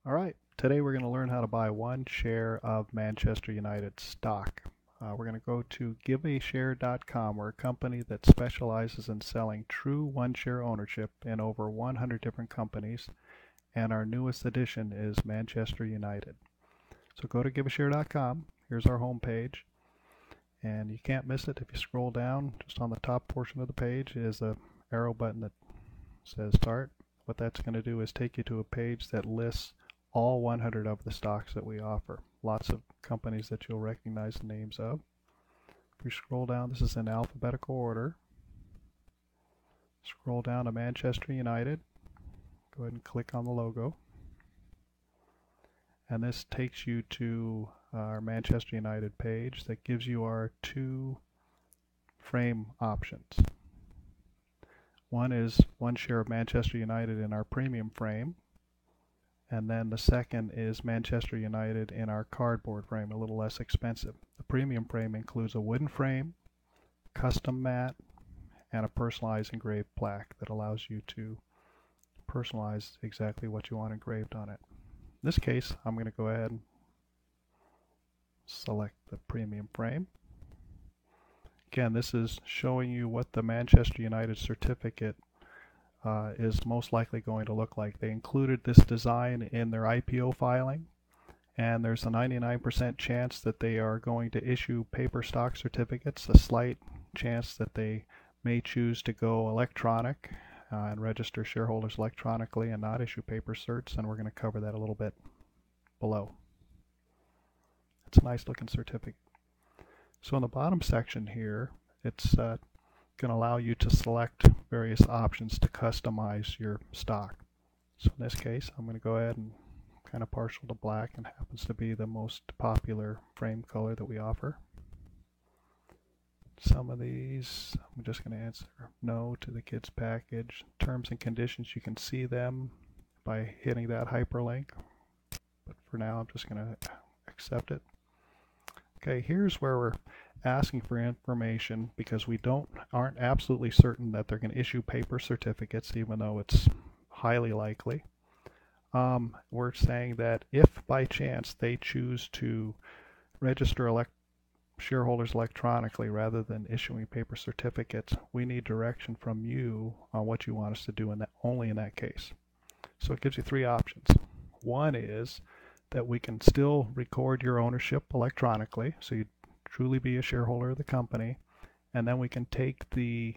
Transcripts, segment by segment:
All right, today we're going to learn how to buy one share of Manchester United stock. We're going to go to giveashare.com. We're a company that specializes in selling true one-share ownership in over 100 different companies, and our newest addition is Manchester United. So go to giveashare.com. Here's our home page, and you can't miss it. If you scroll down, just on the top portion of the page is a arrow button that says Start. What that's going to do is take you to a page that lists all 100 of the stocks that we offer. Lots of companies that you'll recognize the names of. If you scroll down, this is in alphabetical order. Scroll down to Manchester United. Go ahead and click on the logo. And this takes you to our Manchester United page that gives you our two frame options. One is one share of Manchester United in our premium frame, and then the second is Manchester United in our cardboard frame, a little less expensive. The premium frame includes a wooden frame, custom mat, and a personalized engraved plaque that allows you to personalize exactly what you want engraved on it. In this case, I'm going to go ahead and select the premium frame. Again, this is showing you what the Manchester United certificate is most likely going to look like. They included this design in their IPO filing, and there's a 99% chance that they are going to issue paper stock certificates, a slight chance that they may choose to go electronic and register shareholders electronically and not issue paper certs, and we're going to cover that a little bit below. It's a nice looking certificate. So in the bottom section here, it's going to allow you to select various options to customize your stock. So in this case, I'm going to go ahead and kind of partial to black, and happens to be the most popular frame color that we offer. Some of these, I'm just going to answer no to the kids package. Terms and conditions, you can see them by hitting that hyperlink, but for now I'm just going to accept it. Okay, here's where we're asking for information because we aren't absolutely certain that they're going to issue paper certificates, even though it's highly likely. We're saying that if by chance they choose to register shareholders electronically rather than issuing paper certificates, we need direction from you on what you want us to do only in that case. So it gives you three options. One is that we can still record your ownership electronically, so you'd truly be a shareholder of the company, and then we can take the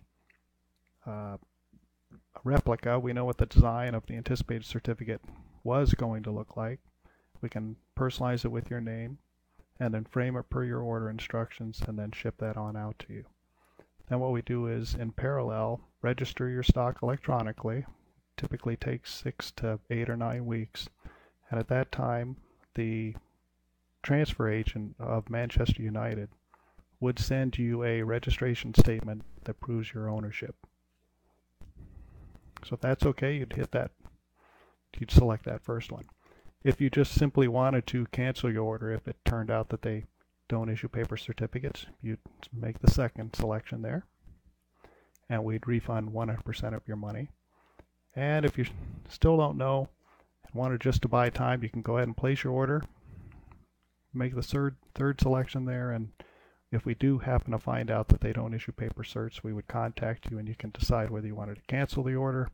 replica. We know what the design of the anticipated certificate was going to look like. We can personalize it with your name, and then frame it per your order instructions, and then ship that on out to you. Then what we do is, in parallel, register your stock electronically. Typically takes 6 to 8 or 9 weeks, and at that time, the transfer agent of Manchester United would send you a registration statement that proves your ownership. So if that's okay, you'd select that first one. If you just simply wanted to cancel your order, if it turned out that they don't issue paper certificates, you'd make the second selection there, and we'd refund 100% of your money. And if you still don't know and wanted just to buy time, you can go ahead and place your order, make the third selection there, and if we do happen to find out that they don't issue paper certs, we would contact you, and you can decide whether you wanted to cancel the order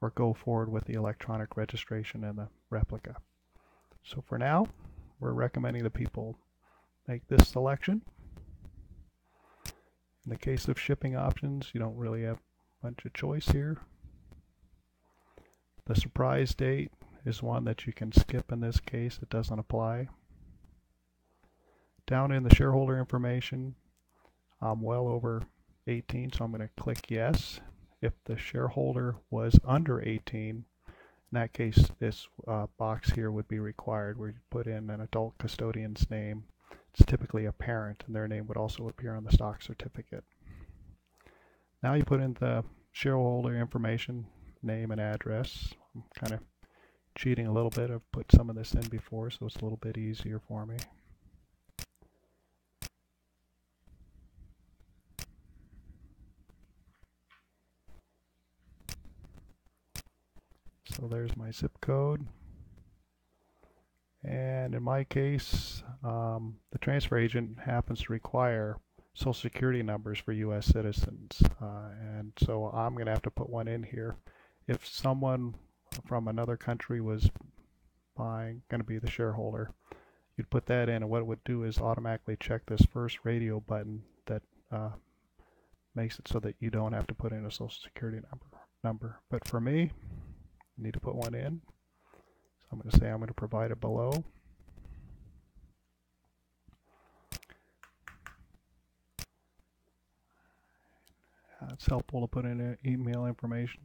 or go forward with the electronic registration and the replica. So for now, we're recommending that people make this selection. In the case of shipping options, you don't really have a bunch of choice here. The surprise date is one that you can skip in this case. It doesn't apply. Down in the shareholder information, I'm well over 18, so I'm going to click yes. If the shareholder was under 18, in that case, this box here would be required where you put in an adult custodian's name. It's typically a parent, and their name would also appear on the stock certificate. Now you put in the shareholder information, name and address. I'm kind of cheating a little bit. I've put some of this in before, so it's a little bit easier for me. So there's my zip code. And in my case, the transfer agent happens to require Social Security numbers for U.S. citizens, and so I'm going to have to put one in here. If someone from another country was going to be the shareholder, you'd put that in, and what it would do is automatically check this first radio button that makes it so that you don't have to put in a Social Security number. But for me, you need to put one in. So I'm going to say I'm going to provide it below. It's helpful to put in an email information,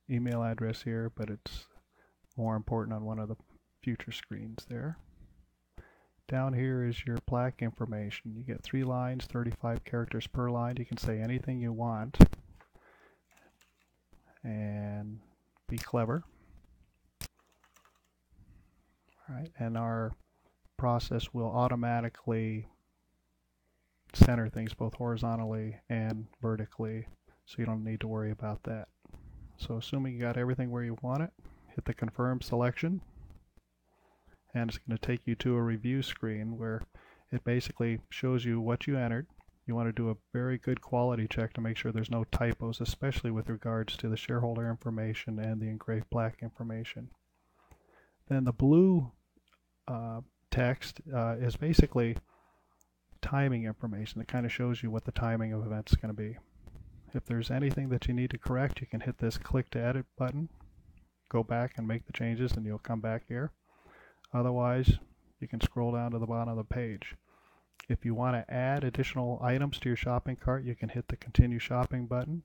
email address here, but it's more important on one of the future screens there. Down here is your plaque information. You get 3 lines, 35 characters per line. You can say anything you want and be clever. All right, and our process will automatically center things both horizontally and vertically, so you don't need to worry about that. So assuming you got everything where you want it, hit the confirm selection, and it's going to take you to a review screen where it basically shows you what you entered. You want to do a very good quality check to make sure there's no typos, especially with regards to the shareholder information and the engraved plaque information. Then the blue text is basically timing information that kind of shows you what the timing of events is going to be. If there's anything that you need to correct, you can hit this click to edit button, go back and make the changes, and you'll come back here. Otherwise, you can scroll down to the bottom of the page. If you want to add additional items to your shopping cart, you can hit the continue shopping button.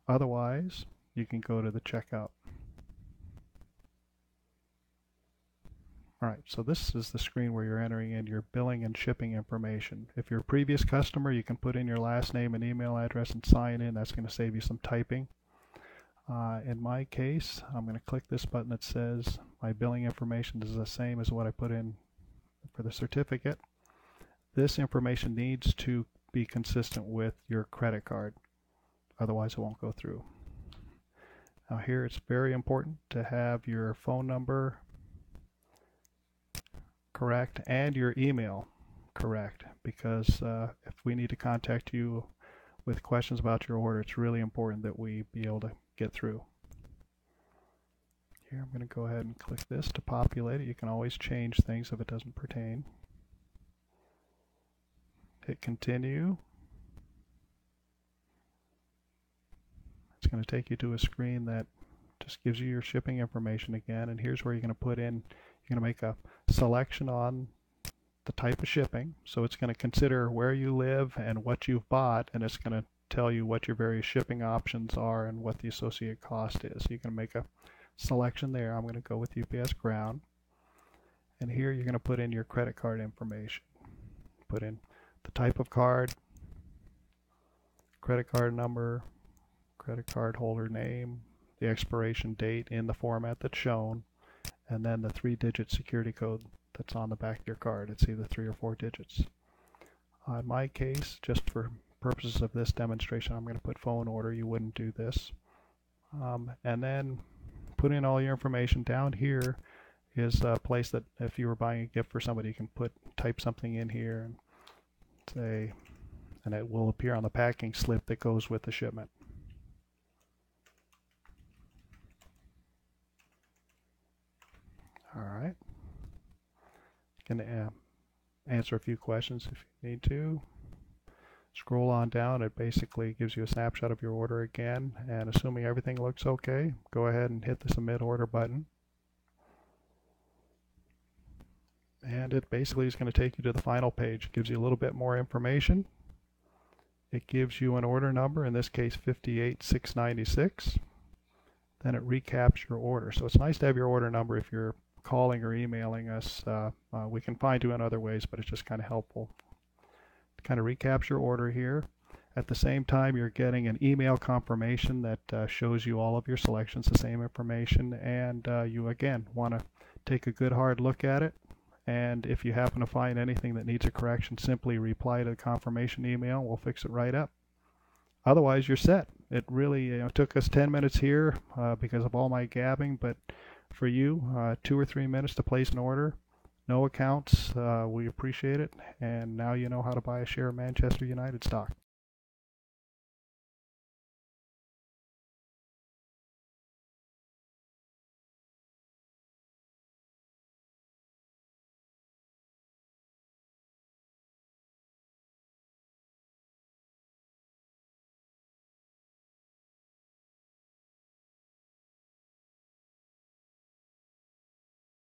Otherwise, you can go to the checkout. Alright, so this is the screen where you're entering in your billing and shipping information. If you're a previous customer, you can put in your last name and email address and sign in. That's going to save you some typing. In my case, I'm going to click this button that says my billing information is the same as what I put in for the certificate. This information needs to be consistent with your credit card, otherwise it won't go through. Now here it's very important to have your phone number correct and your email correct, because if we need to contact you with questions about your order, it's really important that we be able to get through. Here I'm going to go ahead and click this to populate it. You can always change things if it doesn't pertain. Hit continue. It's going to take you to a screen that just gives you your shipping information again, and here's where you're going to put in, you're going to make a selection on the type of shipping. So it's going to consider where you live and what you've bought, and it's going to tell you what your various shipping options are and what the associated cost is. You can make a selection there. I'm going to go with UPS Ground, and here you're going to put in your credit card information. Put in the type of card, credit card number, credit card holder name, the expiration date in the format that's shown, and then the 3-digit security code that's on the back of your card. It's either 3 or 4 digits. In my case, just for purposes of this demonstration, I'm going to put phone order. You wouldn't do this. And then put in all your information. Down here is a place that if you were buying a gift for somebody, you can type something in here and say, and it will appear on the packing slip that goes with the shipment. Alright. You can answer a few questions if you need to. Scroll on down, it basically gives you a snapshot of your order again, and assuming everything looks okay, go ahead and hit the submit order button. And it basically is going to take you to the final page. It gives you a little bit more information. It gives you an order number, in this case 58696. Then it recaps your order. So it's nice to have your order number if you're calling or emailing us. We can find you in other ways, but it's just kind of helpful. Kind of recaps your order here. At the same time, you're getting an email confirmation that shows you all of your selections, the same information, and you again want to take a good hard look at it, and if you happen to find anything that needs a correction, simply reply to the confirmation email. We'll fix it right up. Otherwise, you're set. It really took us 10 minutes here because of all my gabbing, but for you, 2 or 3 minutes to place an order. No accounts. We appreciate it. And now you know how to buy a share of Manchester United stock.